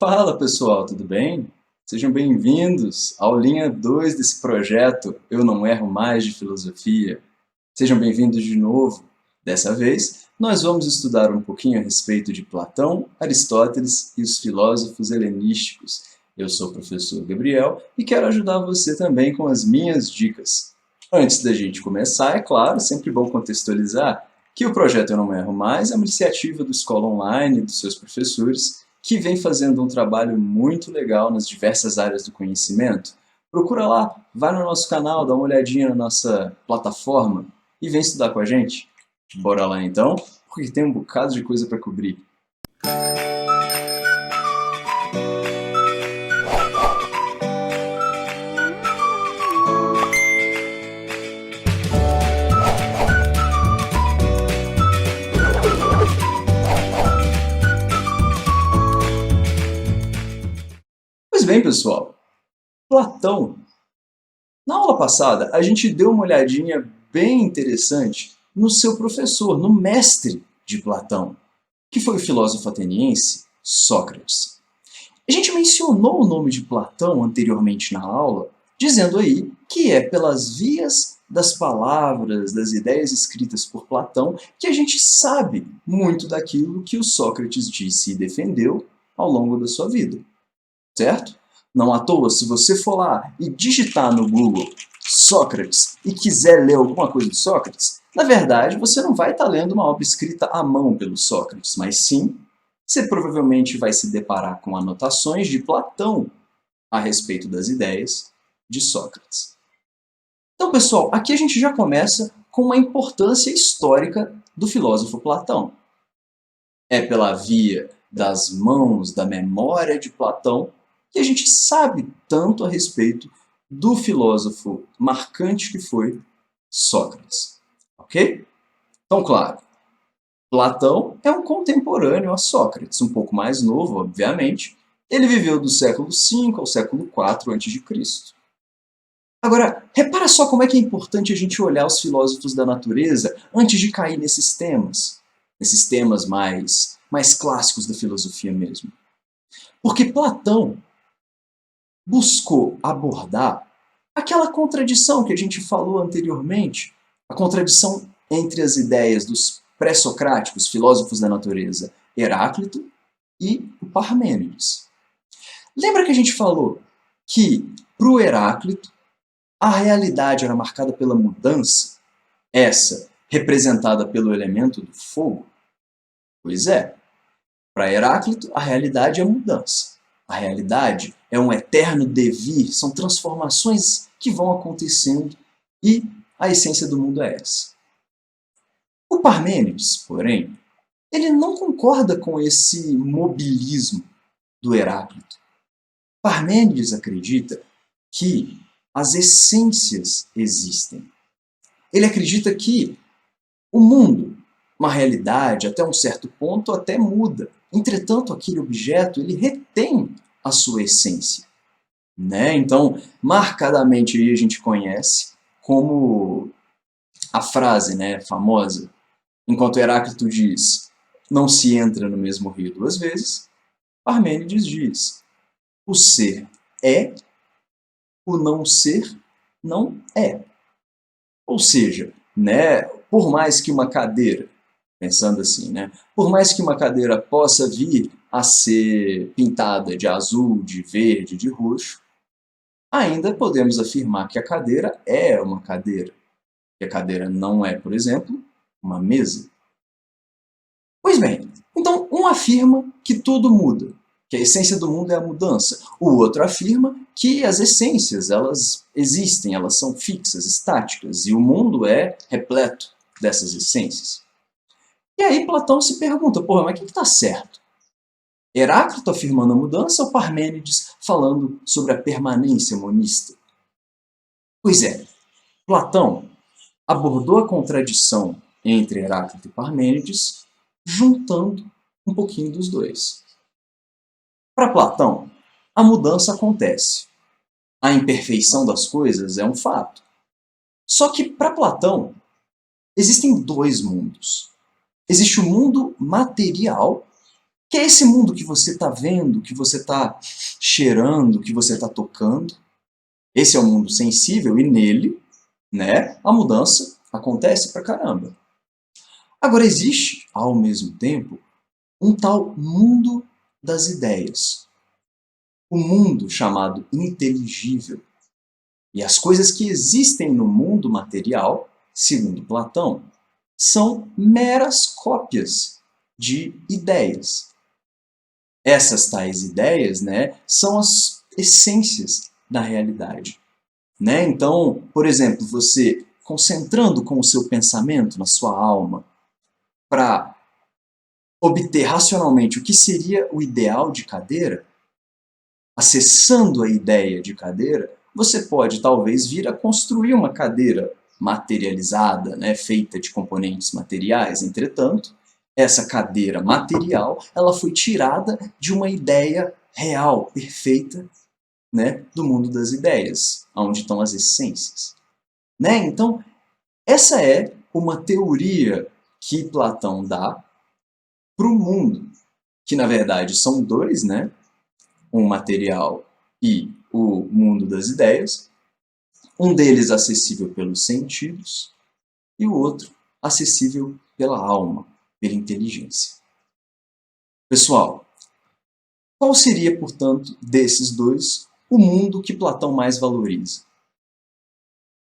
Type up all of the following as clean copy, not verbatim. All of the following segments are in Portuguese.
Fala pessoal, tudo bem? Sejam bem-vindos à aulinha 2 desse projeto Eu Não Erro Mais de Filosofia. Sejam bem-vindos de novo. Dessa vez, nós vamos estudar um pouquinho a respeito de Platão, Aristóteles e os filósofos helenísticos. Eu sou o professor Gabriel e quero ajudar você também com as minhas dicas. Antes da gente começar, é claro, sempre bom contextualizar que o projeto Eu Não Erro Mais é uma iniciativa do Escola Online e dos seus professores que vem fazendo um trabalho muito legal nas diversas áreas do conhecimento. Procura lá, vai no nosso canal, dá uma olhadinha na nossa plataforma e vem estudar com a gente. Bora lá então, porque tem um bocado de coisa para cobrir. Pois bem, pessoal, Platão. Na aula passada, a gente deu uma olhadinha bem interessante no seu professor, no mestre de Platão, que foi o filósofo ateniense Sócrates. A gente mencionou o nome de Platão anteriormente na aula, dizendo aí que é pelas vias das palavras, das ideias escritas por Platão, que a gente sabe muito daquilo que o Sócrates disse e defendeu ao longo da sua vida, certo? Não à toa, se você for lá e digitar no Google Sócrates e quiser ler alguma coisa de Sócrates, na verdade você não vai estar lendo uma obra escrita à mão pelo Sócrates, mas sim, você provavelmente vai se deparar com anotações de Platão a respeito das ideias de Sócrates. Então, pessoal, aqui a gente já começa com uma importância histórica do filósofo Platão. É pela via das mãos, da memória de Platão, que a gente sabe tanto a respeito do filósofo marcante que foi Sócrates. Ok? Então, claro, Platão é um contemporâneo a Sócrates, um pouco mais novo, obviamente. Ele viveu do século V ao século IV a.C. Agora, repara só como é que é importante a gente olhar os filósofos da natureza antes de cair nesses temas mais clássicos da filosofia mesmo. Porque Platão buscou abordar aquela contradição que a gente falou anteriormente, a contradição entre as ideias dos pré-socráticos, filósofos da natureza, Heráclito e o Parmênides. Lembra que a gente falou que, para o Heráclito, a realidade era marcada pela mudança, essa representada pelo elemento do fogo? Pois é, para Heráclito, a realidade é mudança. A realidade é um eterno devir, são transformações que vão acontecendo e a essência do mundo é essa. O Parmênides, porém, ele não concorda com esse mobilismo do Heráclito. Parmênides acredita que as essências existem. Ele acredita que o mundo, uma realidade, até um certo ponto, até muda. Entretanto, aquele objeto ele retém a sua essência. Né? Então, marcadamente aí a gente conhece como a frase, né, famosa, enquanto Heráclito diz, não se entra no mesmo rio duas vezes, Parmênides diz, o ser é, o não ser não é. Ou seja, né, por mais que uma cadeira, pensando assim, né, por mais que uma cadeira possa vir a ser pintada de azul, de verde, de roxo, ainda podemos afirmar que a cadeira é uma cadeira. Que a cadeira não é, por exemplo, uma mesa. Pois bem, então um afirma que tudo muda, que a essência do mundo é a mudança. O outro afirma que as essências, elas existem, elas são fixas, estáticas, e o mundo é repleto dessas essências. E aí Platão se pergunta, porra, mas o que está certo? Heráclito afirmando a mudança ou Parmênides falando sobre a permanência monista? Pois é, Platão abordou a contradição entre Heráclito e Parmênides, juntando um pouquinho dos dois. Para Platão, a mudança acontece. A imperfeição das coisas é um fato. Só que, para Platão, existem dois mundos. Existe o mundo material Que é esse mundo que você está vendo, que você está cheirando, que você está tocando. Esse é o mundo sensível e nele, né, a mudança acontece pra caramba. Agora existe, ao mesmo tempo, um tal mundo das ideias. O mundo chamado inteligível. E as coisas que existem no mundo material, segundo Platão, são meras cópias de ideias. Essas tais ideias, né, são as essências da realidade. Né? Então, por exemplo, você concentrando com o seu pensamento na sua alma para obter racionalmente o que seria o ideal de cadeira, acessando a ideia de cadeira, você pode talvez vir a construir uma cadeira materializada, né, feita de componentes materiais. Entretanto, essa cadeira material ela foi tirada de uma ideia real, perfeita, né, do mundo das ideias, onde estão as essências. Né? Então, essa é uma teoria que Platão dá para o mundo, que na verdade são dois, né? Um material e o mundo das ideias, um deles acessível pelos sentidos e o outro acessível pela alma, pela inteligência. Pessoal, qual seria, portanto, desses dois, o mundo que Platão mais valoriza?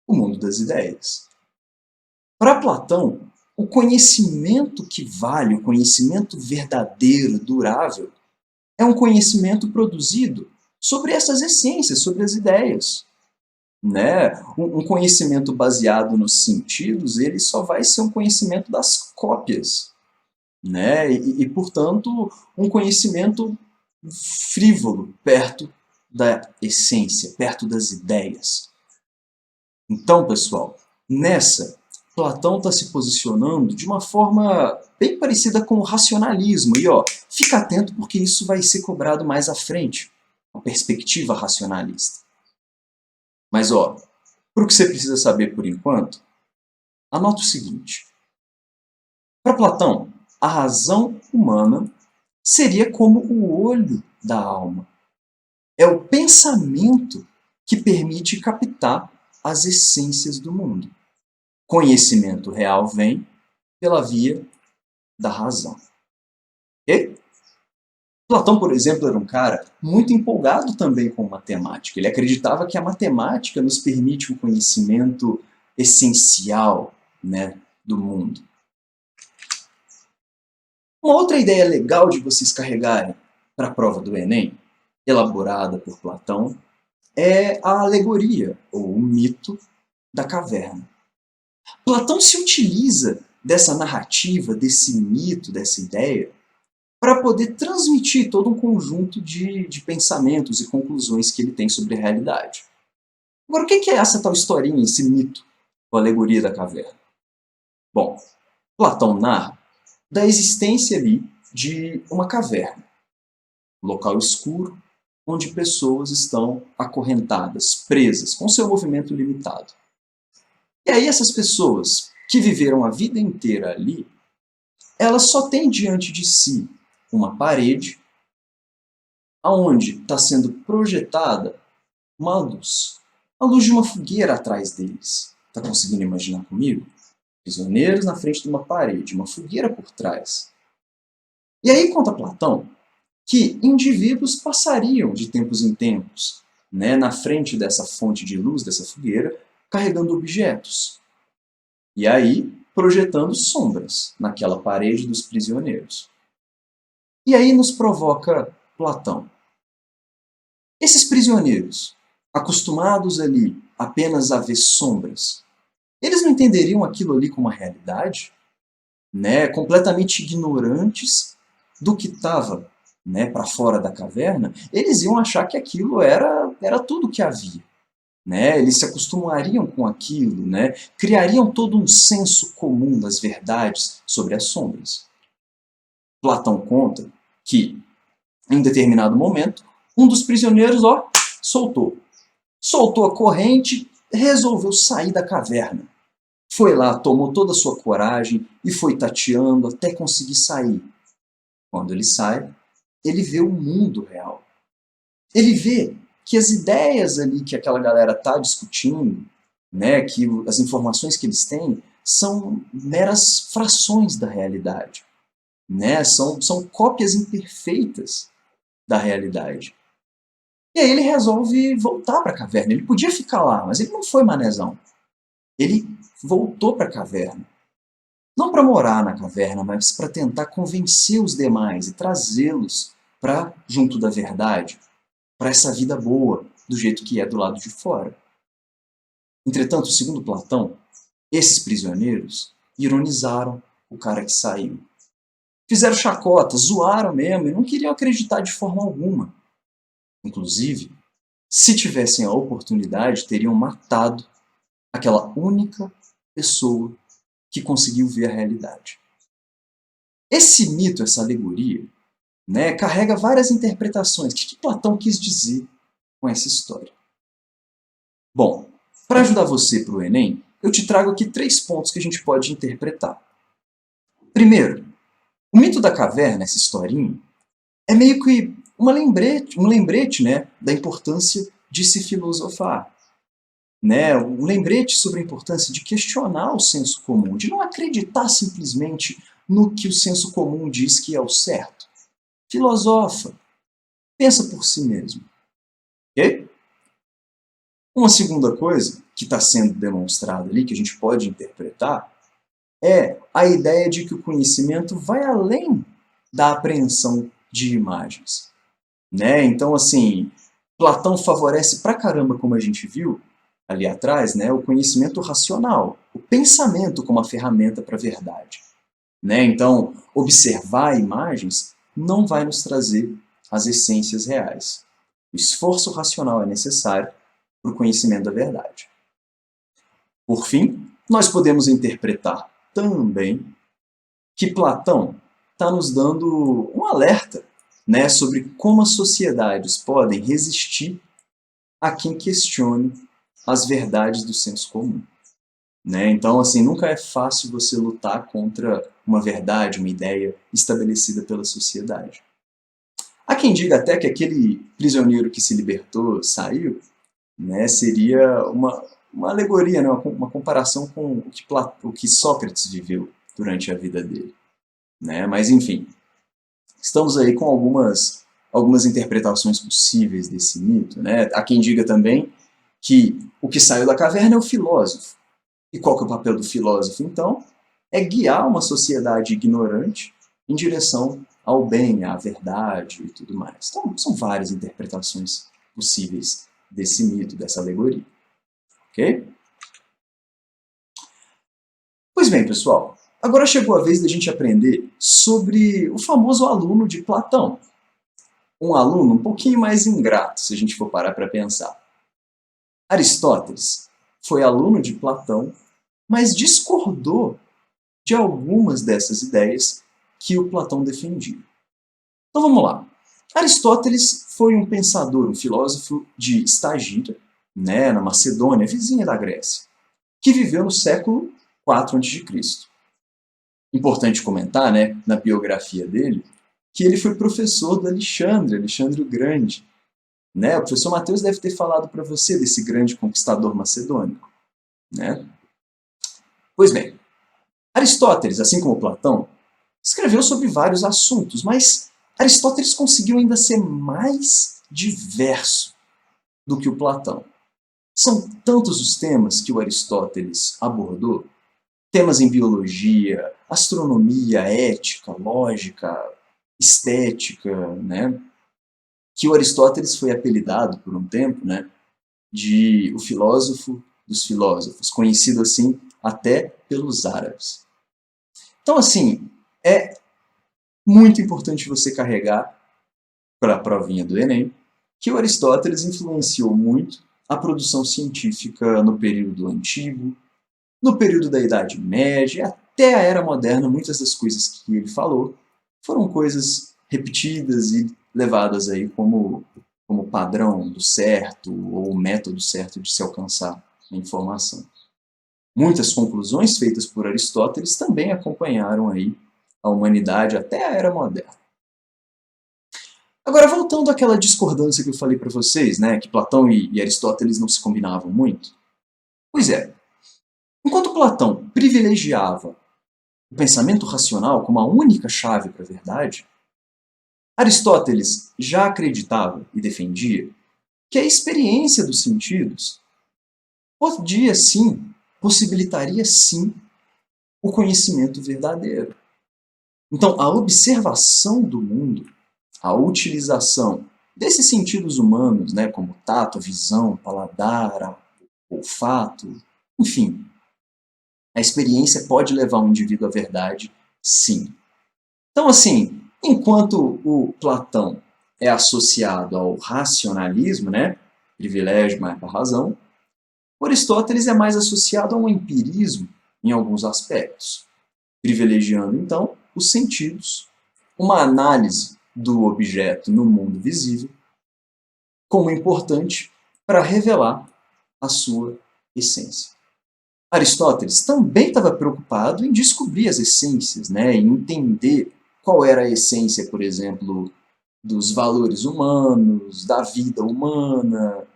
O mundo das ideias. Para Platão, o conhecimento que vale, o conhecimento verdadeiro, durável, é um conhecimento produzido sobre essas essências, sobre as ideias. Né? Um conhecimento baseado nos sentidos, ele só vai ser um conhecimento das cópias. Né? Portanto, um conhecimento frívolo, perto da essência, perto das ideias. Então, pessoal, nessa, Platão está se posicionando de uma forma bem parecida com o racionalismo. E ó, fica atento porque isso vai ser cobrado mais à frente, a perspectiva racionalista. Mas ó, para o que você precisa saber por enquanto, anota o seguinte. Para Platão, a razão humana seria como o olho da alma. É o pensamento que permite captar as essências do mundo. Conhecimento real vem pela via da razão. Ok? Platão, por exemplo, era um cara muito empolgado também com matemática. Ele acreditava que a matemática nos permite um conhecimento essencial, né, do mundo. Uma outra ideia legal de vocês carregarem para a prova do Enem, elaborada por Platão, é a alegoria, ou o mito da caverna. Platão se utiliza dessa narrativa, desse mito, dessa ideia, para poder transmitir todo um conjunto de pensamentos e conclusões que ele tem sobre a realidade. Agora, o que é essa tal historinha, esse mito, ou alegoria da caverna? Bom, Platão narra da existência ali de uma caverna, um local escuro, onde pessoas estão acorrentadas, presas, com seu movimento limitado. E aí essas pessoas que viveram a vida inteira ali, elas só têm diante de si uma parede aonde está sendo projetada uma luz. A luz de uma fogueira atrás deles. Está conseguindo imaginar comigo? Prisioneiros na frente de uma parede, uma fogueira por trás. E aí conta Platão que indivíduos passariam de tempos em tempos, né, na frente dessa fonte de luz, dessa fogueira, carregando objetos. E aí projetando sombras naquela parede dos prisioneiros. E aí nos provoca Platão. Esses prisioneiros, acostumados ali apenas a ver sombras, eles não entenderiam aquilo ali como uma realidade? Né? Completamente ignorantes do que estava, né, para fora da caverna, eles iam achar que aquilo era tudo que havia. Né? Eles se acostumariam com aquilo, né? Criariam todo um senso comum das verdades sobre as sombras. Platão conta que, em determinado momento, um dos prisioneiros soltou. Soltou a corrente, resolveu sair da caverna. Foi lá, tomou toda a sua coragem e foi tateando até conseguir sair. Quando ele sai, ele vê o mundo real. Ele vê que as ideias ali que aquela galera está discutindo, né, que as informações que eles têm, são meras frações da realidade. Né? São cópias imperfeitas da realidade. E aí ele resolve voltar para a caverna. Ele podia ficar lá, mas ele não foi manezão. Ele voltou para a caverna. Não para morar na caverna, mas para tentar convencer os demais e trazê-los para junto da verdade, para essa vida boa, do jeito que é do lado de fora. Entretanto, segundo Platão, esses prisioneiros ironizaram o cara que saiu. Fizeram chacota, zoaram mesmo e não queriam acreditar de forma alguma. Inclusive, se tivessem a oportunidade, teriam matado aquela única pessoa que conseguiu ver a realidade. Esse mito, essa alegoria, né, carrega várias interpretações. O que Platão quis dizer com essa história? Bom, para ajudar você para o Enem, eu te trago aqui 3 pontos que a gente pode interpretar. Primeiro, o mito da caverna, essa historinha, é meio que um lembrete, né, da importância de se filosofar. Né, um lembrete sobre a importância de questionar o senso comum, de não acreditar simplesmente no que o senso comum diz que é o certo. Filosofa, pensa por si mesmo. Ok? Uma segunda coisa que está sendo demonstrada ali, que a gente pode interpretar, é a ideia de que o conhecimento vai além da apreensão de imagens. Né? Então, assim, Platão favorece pra caramba, como a gente viu ali atrás, né, o conhecimento racional, o pensamento como a ferramenta para a verdade. Né? Então, observar imagens não vai nos trazer as essências reais. O esforço racional é necessário para o conhecimento da verdade. Por fim, nós podemos interpretar também que Platão está nos dando um alerta, né, sobre como as sociedades podem resistir a quem questione as verdades do senso comum. Né? Então, assim, nunca é fácil você lutar contra uma verdade, uma ideia estabelecida pela sociedade. Há quem diga até que aquele prisioneiro que se libertou saiu, né, seria uma alegoria, né, uma comparação com o que Sócrates viveu durante a vida dele. Né? Mas, enfim, estamos aí com algumas interpretações possíveis desse mito. Né? Há quem diga também que o que saiu da caverna é o filósofo. E qual que é o papel do filósofo, então? É guiar uma sociedade ignorante em direção ao bem, à verdade e tudo mais. Então, são várias interpretações possíveis desse mito, dessa alegoria. Ok? Pois bem, pessoal, agora chegou a vez da gente aprender sobre o famoso aluno de Platão. Um aluno um pouquinho mais ingrato, se a gente for parar para pensar. Aristóteles foi aluno de Platão, mas discordou de algumas dessas ideias que o Platão defendia. Então vamos lá. Aristóteles foi um pensador, um filósofo de Estagira, né, na Macedônia, vizinha da Grécia, que viveu no século IV a.C. Importante comentar, né, na biografia dele, que ele foi professor do Alexandre o Grande. Né? O professor Mateus deve ter falado para você desse grande conquistador macedônico. Né? Pois bem, Aristóteles, assim como Platão, escreveu sobre vários assuntos, mas Aristóteles conseguiu ainda ser mais diverso do que o Platão. São tantos os temas que o Aristóteles abordou, temas em biologia, astronomia, ética, lógica, estética, né? Que o Aristóteles foi apelidado por um tempo, né, de o filósofo dos filósofos, conhecido assim até pelos árabes. Então, assim, é muito importante você carregar para a provinha do Enem que o Aristóteles influenciou muito a produção científica no período antigo, no período da Idade Média, até a Era Moderna. Muitas das coisas que ele falou foram coisas repetidas e levadas aí como padrão do certo ou o método certo de se alcançar a informação. Muitas conclusões feitas por Aristóteles também acompanharam aí a humanidade até a Era Moderna. Agora, voltando àquela discordância que eu falei para vocês, né, que Platão e Aristóteles não se combinavam muito. Pois é, enquanto Platão privilegiava o pensamento racional como a única chave para a verdade, Aristóteles já acreditava e defendia que a experiência dos sentidos podia sim, possibilitaria sim, o conhecimento verdadeiro. Então, a observação do mundo, a utilização desses sentidos humanos, né, como tato, visão, paladar, olfato, enfim, a experiência pode levar um indivíduo à verdade, sim. Então, assim, enquanto o Platão é associado ao racionalismo, né, privilégio mais para a razão, Aristóteles é mais associado a um empirismo em alguns aspectos, privilegiando, então, os sentidos, uma análise do objeto no mundo visível, como importante para revelar a sua essência. Aristóteles também estava preocupado em descobrir as essências, né, em entender qual era a essência, por exemplo, dos valores humanos, da vida humana,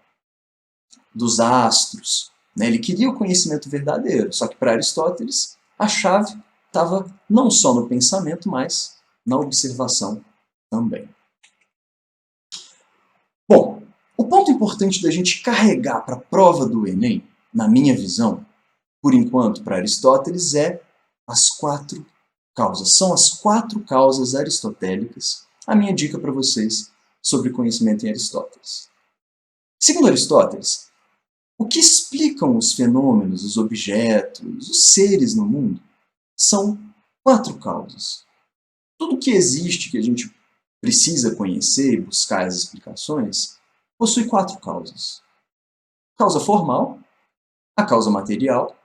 dos astros. Né? Ele queria o conhecimento verdadeiro, só que para Aristóteles a chave estava não só no pensamento, mas na observação também. Bom, o ponto importante da gente carregar para a prova do Enem, na minha visão, por enquanto, para Aristóteles, é as 4 causas. São as 4 causas aristotélicas. A minha dica para vocês sobre conhecimento em Aristóteles. Segundo Aristóteles, o que explicam os fenômenos, os objetos, os seres no mundo são 4 causas. Tudo que existe, que a gente precisa conhecer e buscar as explicações, possui 4 causas. Causa formal, a causa material,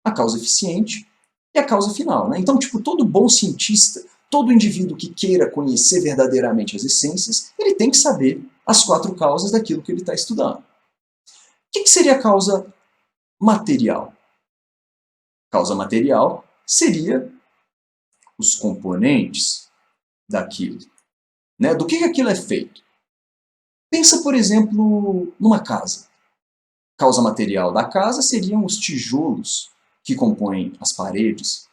a causa eficiente e a causa final. Né? Então, tipo, todo bom cientista, todo indivíduo que queira conhecer verdadeiramente as essências, ele tem que saber as 4 causas daquilo que ele está estudando. O que seria a causa material? Causa material seria os componentes daquilo. Né? Do que aquilo é feito? Pensa, por exemplo, numa casa. Causa material da casa seriam os tijolos que compõem as paredes.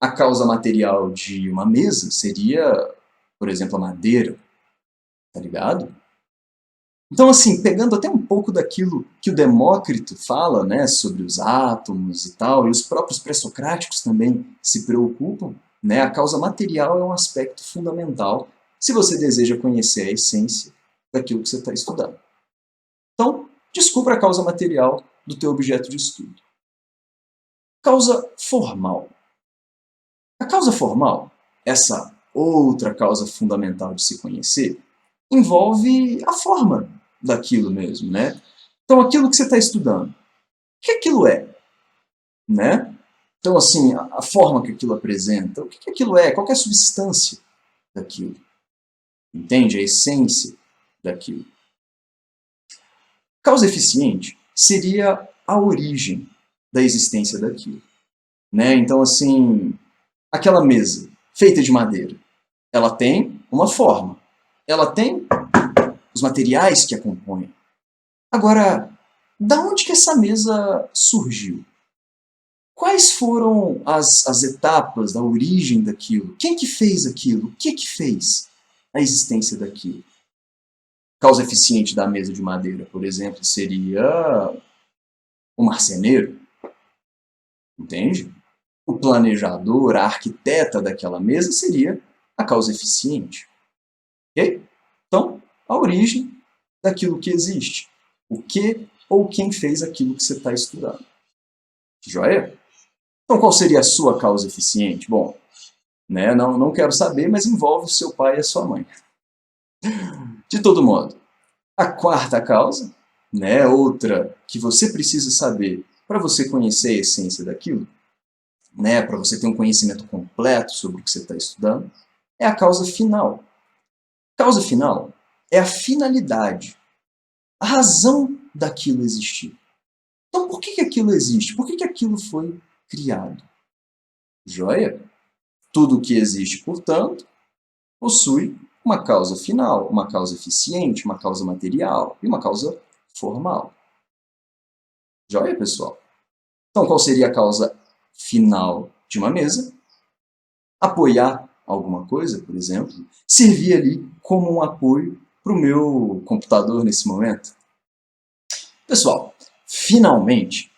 A causa material de uma mesa seria, por exemplo, a madeira. Tá ligado? Então, assim, pegando até um pouco daquilo que o Demócrito fala, né, sobre os átomos e tal, e os próprios pré-socráticos também se preocupam, né, a causa material é um aspecto fundamental se você deseja conhecer a essência daquilo que você está estudando. Então, descubra a causa material do teu objeto de estudo. Causa formal. A causa formal, essa outra causa fundamental de se conhecer, envolve a forma daquilo mesmo, né? Então, aquilo que você está estudando, o que aquilo é, né? Então, assim, a forma que aquilo apresenta, o que aquilo é, qual é a substância daquilo, entende? A essência daquilo. Causa eficiente seria a origem da existência daquilo, né? Então, assim, aquela mesa feita de madeira, ela tem uma forma, ela tem os materiais que a compõem. Agora, da onde que essa mesa surgiu? Quais foram as etapas da origem daquilo? Quem que fez aquilo? O que fez a existência daquilo? Causa eficiente da mesa de madeira, por exemplo, seria o marceneiro, entende? O planejador, a arquiteta daquela mesa seria a causa eficiente. Ok? Então, a origem daquilo que existe. O que ou quem fez aquilo que você está estudando. Joia? Então, qual seria a sua causa eficiente? Bom, né, não quero saber, mas envolve o seu pai e a sua mãe. De todo modo, a quarta causa, né, outra que você precisa saber para você conhecer a essência daquilo, né, para você ter um conhecimento completo sobre o que você está estudando, é a causa final. Causa final é a finalidade, a razão daquilo existir. Então, por que aquilo existe? Por que aquilo foi criado? Joia? Tudo o que existe, portanto, possui uma causa final, uma causa eficiente, uma causa material e uma causa formal. Joia, pessoal? Então, qual seria a causa final de uma mesa? Apoiar alguma coisa, por exemplo, servir ali como um apoio para o meu computador nesse momento. Pessoal, finalmente,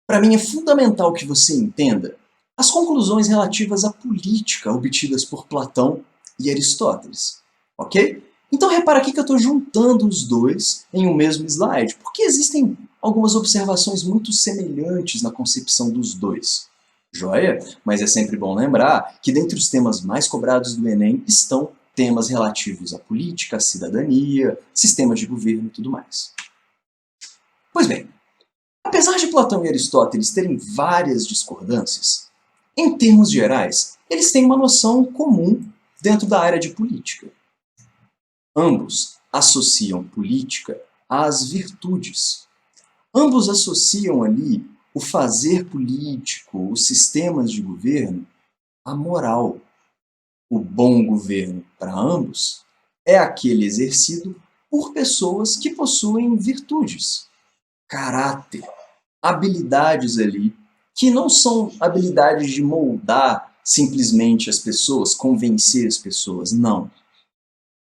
para mim é fundamental que você entenda as conclusões relativas à política obtidas por Platão e Aristóteles, ok? Então repara aqui que eu estou juntando os dois em um mesmo slide, porque existem algumas observações muito semelhantes na concepção dos dois. Joia? Mas é sempre bom lembrar que dentre os temas mais cobrados do Enem estão temas relativos à política, à cidadania, sistemas de governo e tudo mais. Pois bem, apesar de Platão e Aristóteles terem várias discordâncias, em termos gerais, eles têm uma noção comum dentro da área de política. Ambos associam política às virtudes. Ambos associam ali o fazer político, os sistemas de governo, à moral. O bom governo, para ambos, é aquele exercido por pessoas que possuem virtudes, caráter, habilidades ali, que não são habilidades de moldar simplesmente as pessoas, convencer as pessoas, não.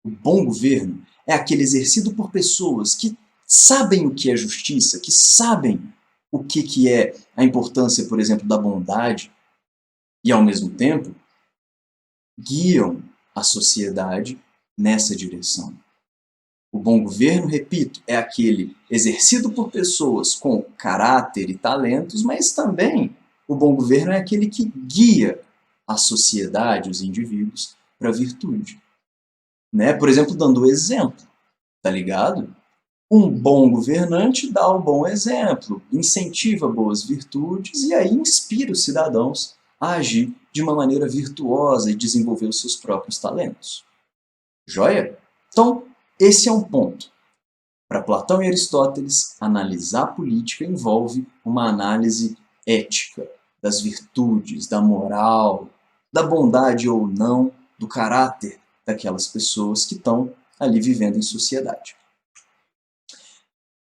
O bom governo é aquele exercido por pessoas que sabem o que é justiça, que sabem o que é a importância, por exemplo, da bondade, e ao mesmo tempo guiam a sociedade nessa direção. O bom governo, repito, é aquele exercido por pessoas com caráter e talentos, mas também o bom governo é aquele que guia a sociedade, os indivíduos, para a virtude. Né? Por exemplo, dando o exemplo, tá ligado? Um bom governante dá o bom exemplo, incentiva boas virtudes e aí inspira os cidadãos a agir de uma maneira virtuosa e desenvolver os seus próprios talentos. Joia? Então, esse é um ponto. Para Platão e Aristóteles, analisar a política envolve uma análise ética, das virtudes, da moral, da bondade ou não, do caráter daquelas pessoas que estão ali vivendo em sociedade.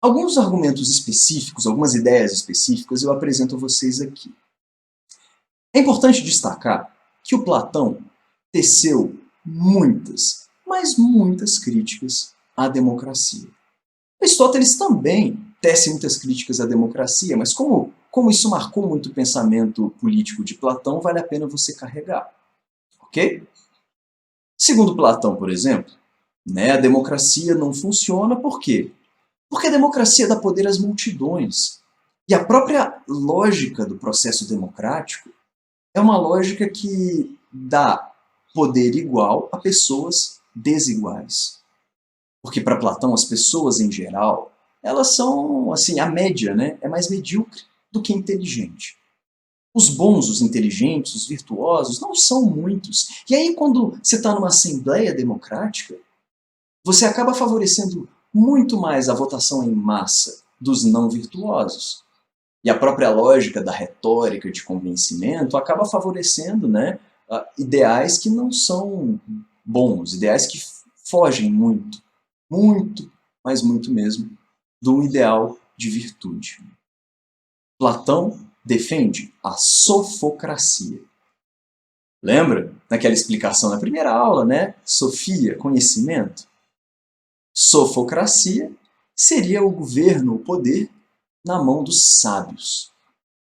Alguns argumentos específicos, algumas ideias específicas eu apresento a vocês aqui. É importante destacar que o Platão teceu muitas, mas muitas críticas à democracia. Aristóteles também tece muitas críticas à democracia, mas como isso marcou muito o pensamento político de Platão, vale a pena você carregar. Ok? Segundo Platão, por exemplo, a democracia não funciona por quê? Porque a democracia dá poder às multidões. E a própria lógica do processo democrático é uma lógica que dá poder igual a pessoas desiguais. Porque para Platão, as pessoas em geral, elas são, assim, a média, né? É mais medíocre do que inteligente. Os bons, os inteligentes, os virtuosos, não são muitos. E aí, quando você está numa assembleia democrática, você acaba favorecendo muito mais a votação em massa dos não virtuosos. E a própria lógica da retórica de convencimento acaba favorecendo, ideais que não são bons, ideais que fogem muito, mas muito mesmo, do ideal de virtude. Platão defende a sofocracia. Lembra daquela explicação na primeira aula, né? Sofia, conhecimento. Sofocracia seria o governo, o poder, na mão dos sábios.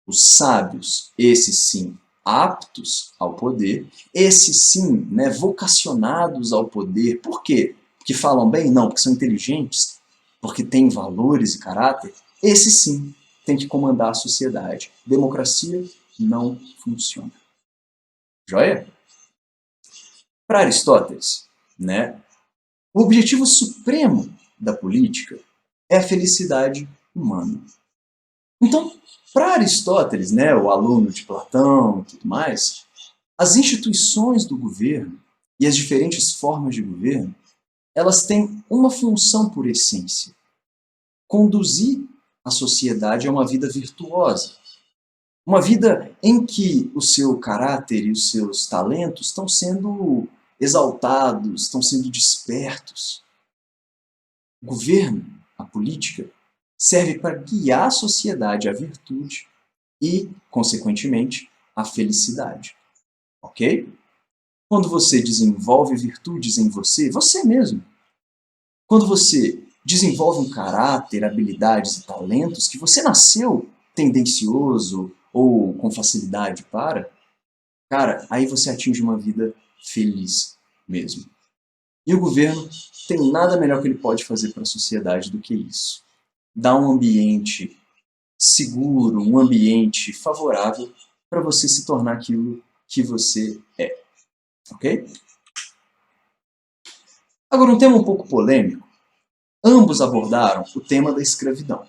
Os sábios, esses sim, aptos ao poder, esses sim, vocacionados ao poder. Por quê? Porque falam bem? Não, porque são inteligentes, porque têm valores e caráter. Esses sim têm que comandar a sociedade. Democracia não funciona. Joia? Para Aristóteles, o objetivo supremo da política é a felicidade humana. Então, para Aristóteles, o aluno de Platão e tudo mais, as instituições do governo e as diferentes formas de governo, elas têm uma função por essência: conduzir a sociedade a uma vida virtuosa. Uma vida em que o seu caráter e os seus talentos estão sendo exaltados, estão sendo despertos. O governo, a política, serve para guiar a sociedade à virtude e, consequentemente, à felicidade. Ok? Quando você desenvolve virtudes em você, você mesmo, quando você desenvolve um caráter, habilidades e talentos que você nasceu tendencioso ou com facilidade para, cara, aí você atinge uma vida feliz mesmo. E o governo tem nada melhor que ele pode fazer para a sociedade do que isso. Dar um ambiente seguro, um ambiente favorável para você se tornar aquilo que você é. Ok? Agora, um tema um pouco polêmico. Ambos abordaram o tema da escravidão.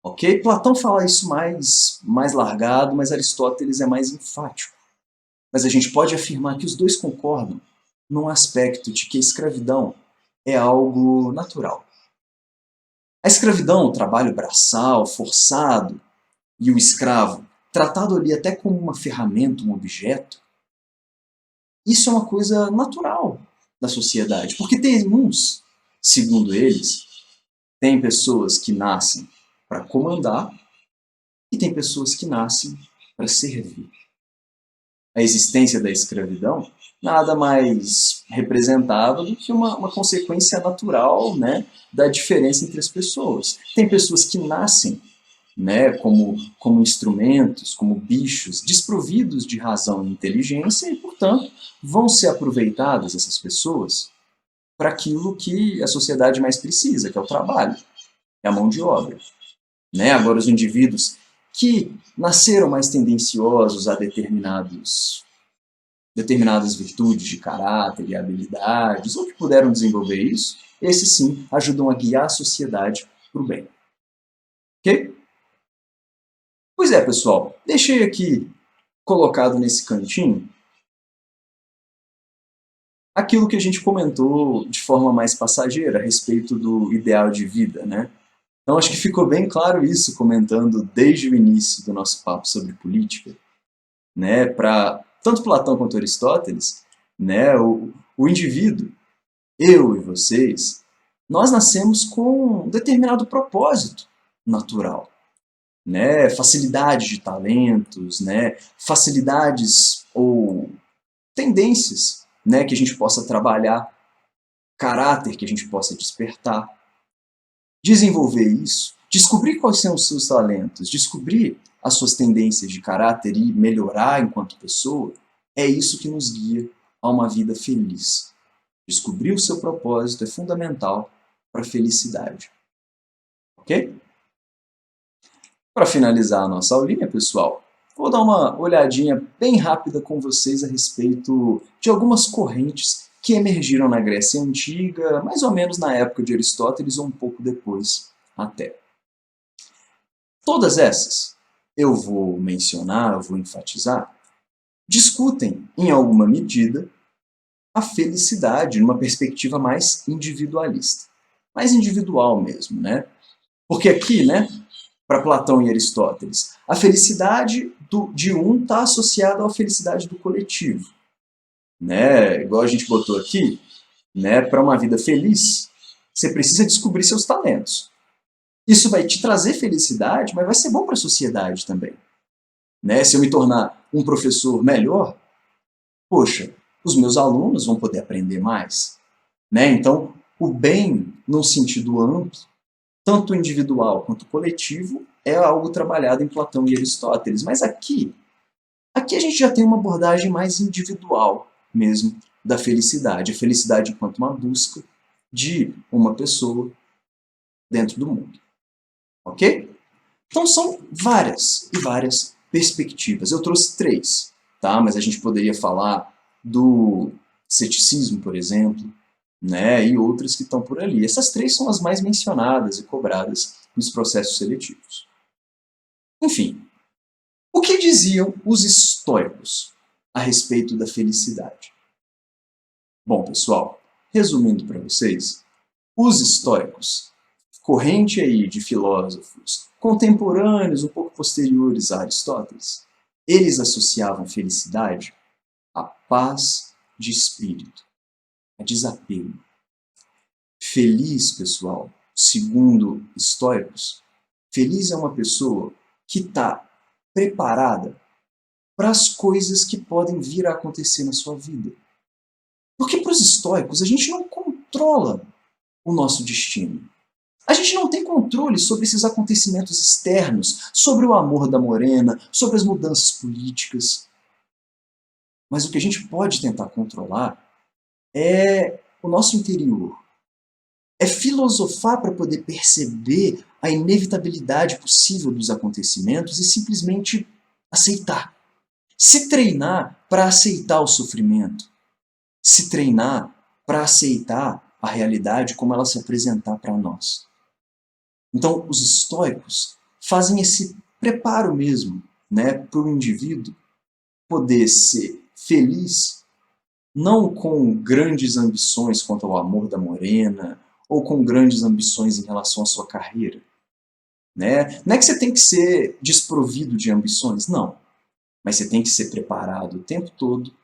Ok? Platão fala isso mais largado, mas Aristóteles é mais enfático. Mas a gente pode afirmar que os dois concordam num aspecto de que a escravidão é algo natural. A escravidão, o trabalho braçal, forçado, e o escravo, tratado ali até como uma ferramenta, um objeto, isso é uma coisa natural da sociedade. Porque tem uns, segundo eles, tem pessoas que nascem para comandar e tem pessoas que nascem para servir. A existência da escravidão nada mais representava do que uma consequência natural, né, da diferença entre as pessoas. Tem pessoas que nascem, né, como instrumentos, como bichos, desprovidos de razão e inteligência e, portanto, vão ser aproveitadas essas pessoas para aquilo que a sociedade mais precisa, que é o trabalho, é a mão de obra. Né? Agora, os indivíduos que nasceram mais tendenciosos a determinadas virtudes de caráter e habilidades, ou que puderam desenvolver isso, esses sim ajudam a guiar a sociedade para o bem. Ok? Pois é, pessoal, deixei aqui colocado nesse cantinho aquilo que a gente comentou de forma mais passageira a respeito do ideal de vida, né? Então acho que ficou bem claro isso comentando desde o início do nosso papo sobre política, né? Para tanto Platão quanto Aristóteles, né? O indivíduo, eu e vocês, nós nascemos com um determinado propósito natural. Né, facilidade de talentos, né, facilidades ou tendências, né, que a gente possa trabalhar, caráter que a gente possa despertar, desenvolver isso, descobrir quais são os seus talentos, descobrir as suas tendências de caráter e melhorar enquanto pessoa, é isso que nos guia a uma vida feliz. Descobrir o seu propósito é fundamental para a felicidade. Ok? Para finalizar a nossa aulinha, pessoal, vou dar uma olhadinha bem rápida com vocês a respeito de algumas correntes que emergiram na Grécia Antiga, mais ou menos na época de Aristóteles ou um pouco depois até. Todas essas, eu vou mencionar, eu vou enfatizar, discutem, em alguma medida, a felicidade numa perspectiva mais individualista. Mais individual mesmo, né? Porque aqui, né, para Platão e Aristóteles, a felicidade de um está associada à felicidade do coletivo. Né? Igual a gente botou aqui, né, para uma vida feliz, você precisa descobrir seus talentos. Isso vai te trazer felicidade, mas vai ser bom para a sociedade também. Né? Se eu me tornar um professor melhor, poxa, os meus alunos vão poder aprender mais. Né? Então, o bem, num sentido amplo, tanto individual quanto coletivo, é algo trabalhado em Platão e Aristóteles. Mas aqui a gente já tem uma abordagem mais individual mesmo da felicidade. A felicidade enquanto uma busca de uma pessoa dentro do mundo. Ok? Então são várias e várias perspectivas. Eu trouxe 3, tá? Mas a gente poderia falar do ceticismo, por exemplo, né? E outras que estão por ali. Essas 3 são as mais mencionadas e cobradas nos processos seletivos. Enfim, o que diziam os estoicos a respeito da felicidade? Bom, pessoal, resumindo para vocês, os estoicos, corrente aí de filósofos contemporâneos, um pouco posteriores a Aristóteles, eles associavam felicidade à paz de espírito. é desapego. Feliz, pessoal, segundo estoicos, feliz é uma pessoa que está preparada para as coisas que podem vir a acontecer na sua vida. Porque para os estoicos, a gente não controla o nosso destino. A gente não tem controle sobre esses acontecimentos externos, sobre o amor da morena, sobre as mudanças políticas. Mas o que a gente pode tentar controlar é o nosso interior. É filosofar para poder perceber a inevitabilidade possível dos acontecimentos e simplesmente aceitar. Se treinar para aceitar o sofrimento. Se treinar para aceitar a realidade como ela se apresentar para nós. Então, os estoicos fazem esse preparo mesmo, né, para o indivíduo poder ser feliz, não com grandes ambições quanto ao amor da morena, ou com grandes ambições em relação à sua carreira. Né? Não é que você tem que ser desprovido de ambições, não. Mas você tem que ser preparado o tempo todo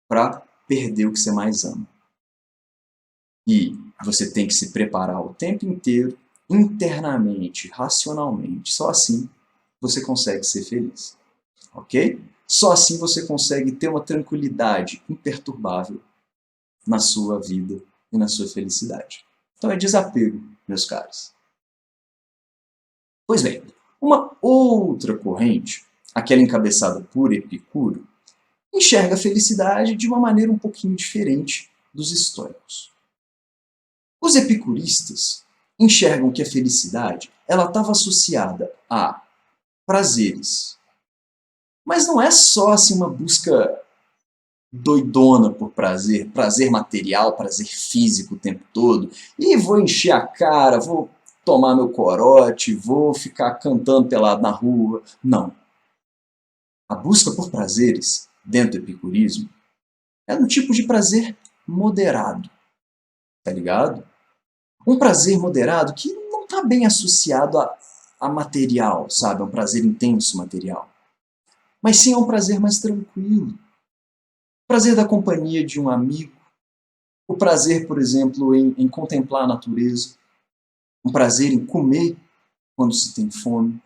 para perder o que você mais ama. E você tem que se preparar o tempo inteiro, internamente, racionalmente. Só assim você consegue ser feliz. Ok? Só assim você consegue ter uma tranquilidade imperturbável na sua vida e na sua felicidade. Então é desapego, meus caros. Pois bem, uma outra corrente, aquela encabeçada por Epicuro, enxerga a felicidade de uma maneira um pouquinho diferente dos estoicos. Os epicuristas enxergam que a felicidade ela estava associada a prazeres. Mas não é só assim, uma busca doidona por prazer, prazer material, prazer físico o tempo todo, e vou encher a cara, vou tomar meu corote, vou ficar cantando pelado na rua. Não. A busca por prazeres, dentro do epicurismo, é um tipo de prazer moderado, tá ligado? Um prazer moderado que não está bem associado a material, sabe? É um prazer intenso material. Mas sim é um prazer mais tranquilo. O prazer da companhia de um amigo, o prazer, por exemplo, em contemplar a natureza, um prazer em comer quando se tem fome.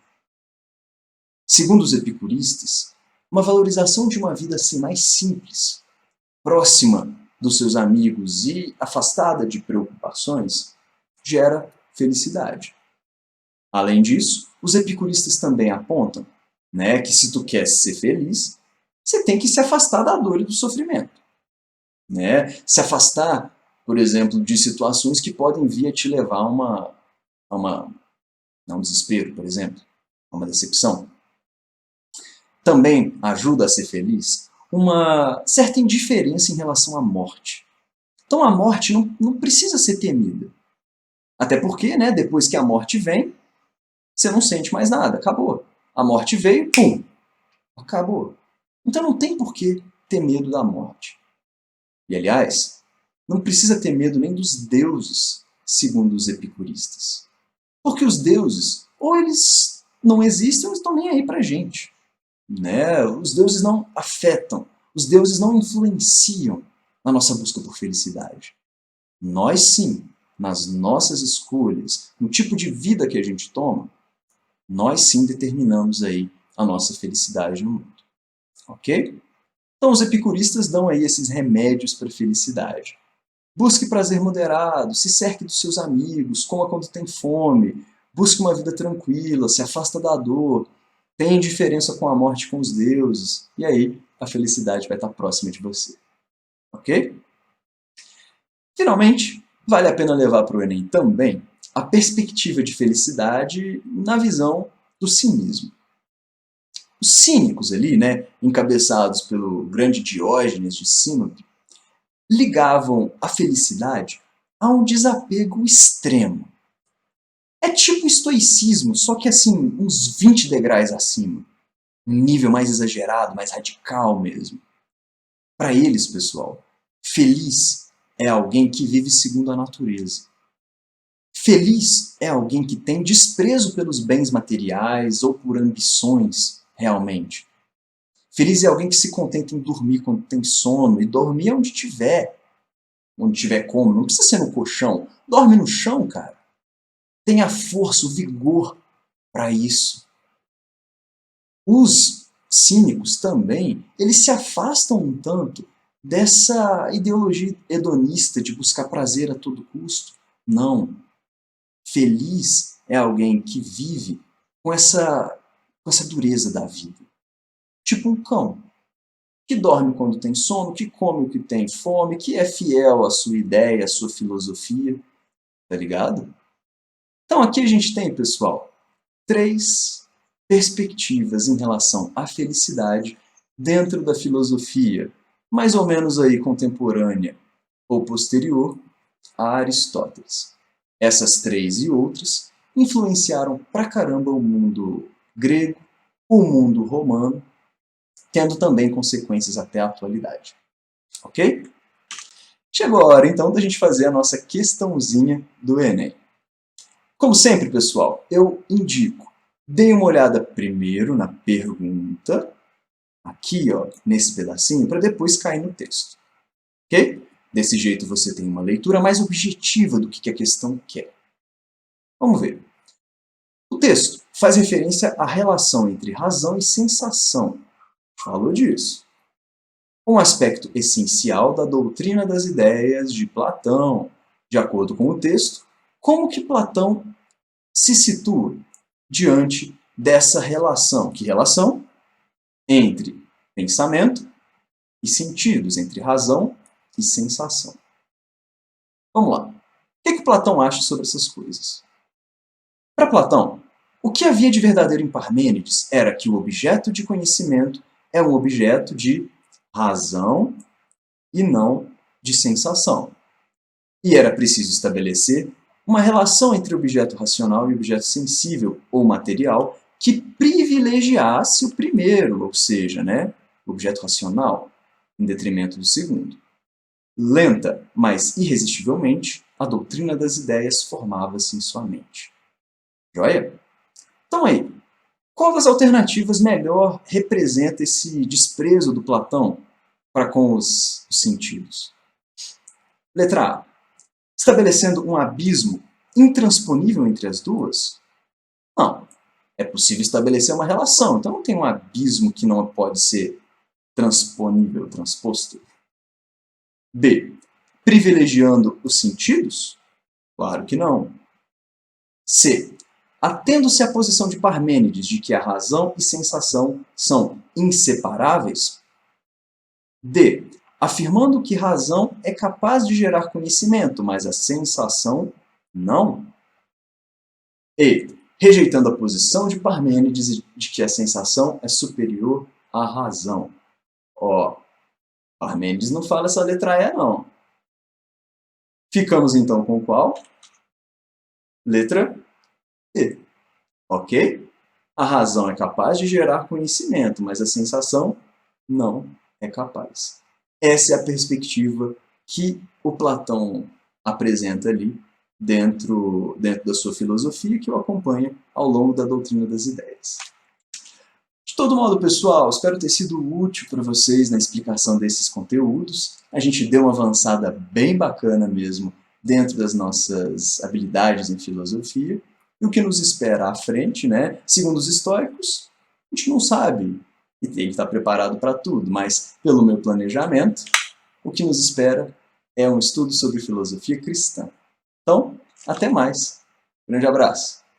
Segundo os epicuristas, uma valorização de uma vida assim mais simples, próxima dos seus amigos e afastada de preocupações, gera felicidade. Além disso, os epicuristas também apontam, né, que se tu quer ser feliz, você tem que se afastar da dor e do sofrimento. Né? Se afastar, por exemplo, de situações que podem vir a te levar a um desespero, por exemplo, a uma decepção. Também ajuda a ser feliz uma certa indiferença em relação à morte. Então a morte não precisa ser temida. Até porque, né, depois que a morte vem, você não sente mais nada, acabou. A morte veio, pum, acabou. Então não tem por que ter medo da morte. E aliás, não precisa ter medo nem dos deuses, segundo os epicuristas. Porque os deuses, ou eles não existem, ou estão nem aí pra gente. Né? Os deuses não afetam, os deuses não influenciam na nossa busca por felicidade. Nós sim, nas nossas escolhas, no tipo de vida que a gente toma, nós sim determinamos aí a nossa felicidade no mundo. Ok? Então os epicuristas dão aí esses remédios para a felicidade. Busque prazer moderado, se cerque dos seus amigos, coma quando tem fome, busque uma vida tranquila, se afasta da dor, tenha indiferença com a morte e com os deuses, e aí a felicidade vai estar próxima de você. Ok? Finalmente, vale a pena levar para o Enem também a perspectiva de felicidade na visão do cinismo. Os cínicos ali, né, encabeçados pelo grande Diógenes de Sinope, ligavam a felicidade a um desapego extremo. É tipo estoicismo, só que assim, uns 20 degraus acima. Um nível mais exagerado, mais radical mesmo. Para eles, pessoal, feliz é alguém que vive segundo a natureza. Feliz é alguém que tem desprezo pelos bens materiais ou por ambições, realmente. Feliz é alguém que se contenta em dormir quando tem sono, e dormir onde tiver. onde tiver como, não precisa ser no colchão. Dorme no chão, cara. Tenha força, o vigor para isso. Os cínicos também, eles se afastam um tanto dessa ideologia hedonista de buscar prazer a todo custo. Não. Feliz é alguém que vive com essa dureza da vida. Tipo um cão, que dorme quando tem sono, que come o que tem fome, que é fiel à sua ideia, à sua filosofia, tá ligado? Então aqui a gente tem, pessoal, 3 perspectivas em relação à felicidade dentro da filosofia, mais ou menos aí contemporânea ou posterior a Aristóteles. Essas 3 e outras influenciaram pra caramba o mundo grego, o mundo romano, tendo também consequências até a atualidade. Ok? Chegou a hora, então, da gente fazer a nossa questãozinha do Enem. Como sempre, pessoal, eu indico, deem uma olhada primeiro na pergunta, aqui, ó, nesse pedacinho, para depois cair no texto. Ok? Desse jeito você tem uma leitura mais objetiva do que a questão quer. Vamos ver. O texto faz referência à relação entre razão e sensação. Falou disso. Um aspecto essencial da doutrina das ideias de Platão. De acordo com o texto, como que Platão se situa diante dessa relação? Que relação? Entre pensamento e sentidos, entre razão e sensação. Vamos lá. O que Platão acha sobre essas coisas? Para Platão, o que havia de verdadeiro em Parmênides era que o objeto de conhecimento é um objeto de razão e não de sensação. E era preciso estabelecer uma relação entre objeto racional e objeto sensível ou material que privilegiasse o primeiro, ou seja, o objeto racional, em detrimento do segundo. Lenta, mas irresistivelmente, a doutrina das ideias formava-se em sua mente. Joia? Então aí, qual das alternativas melhor representa esse desprezo do Platão para com os sentidos? Letra A. Estabelecendo um abismo intransponível entre as duas? Não. É possível estabelecer uma relação, então não tem um abismo que não pode ser transponível, transposto. B. Privilegiando os sentidos? Claro que não. C. Atendo-se à posição de Parmênides de que a razão e sensação são inseparáveis? D. Afirmando que razão é capaz de gerar conhecimento, mas a sensação não? E. Rejeitando a posição de Parmênides de que a sensação é superior à razão. Ó, Parmênides não fala essa letra E, não. Ficamos então com qual? Letra E. Ok? A razão é capaz de gerar conhecimento, mas a sensação não é capaz. Essa é a perspectiva que o Platão apresenta ali dentro da sua filosofia, que eu acompanho ao longo da doutrina das ideias. De todo modo, pessoal, espero ter sido útil para vocês na explicação desses conteúdos. A gente deu uma avançada bem bacana mesmo dentro das nossas habilidades em filosofia. E o que nos espera à frente, segundo os históricos, a gente não sabe e tem que estar preparado para tudo, mas pelo meu planejamento, o que nos espera é um estudo sobre filosofia cristã. Então, até mais. Grande abraço.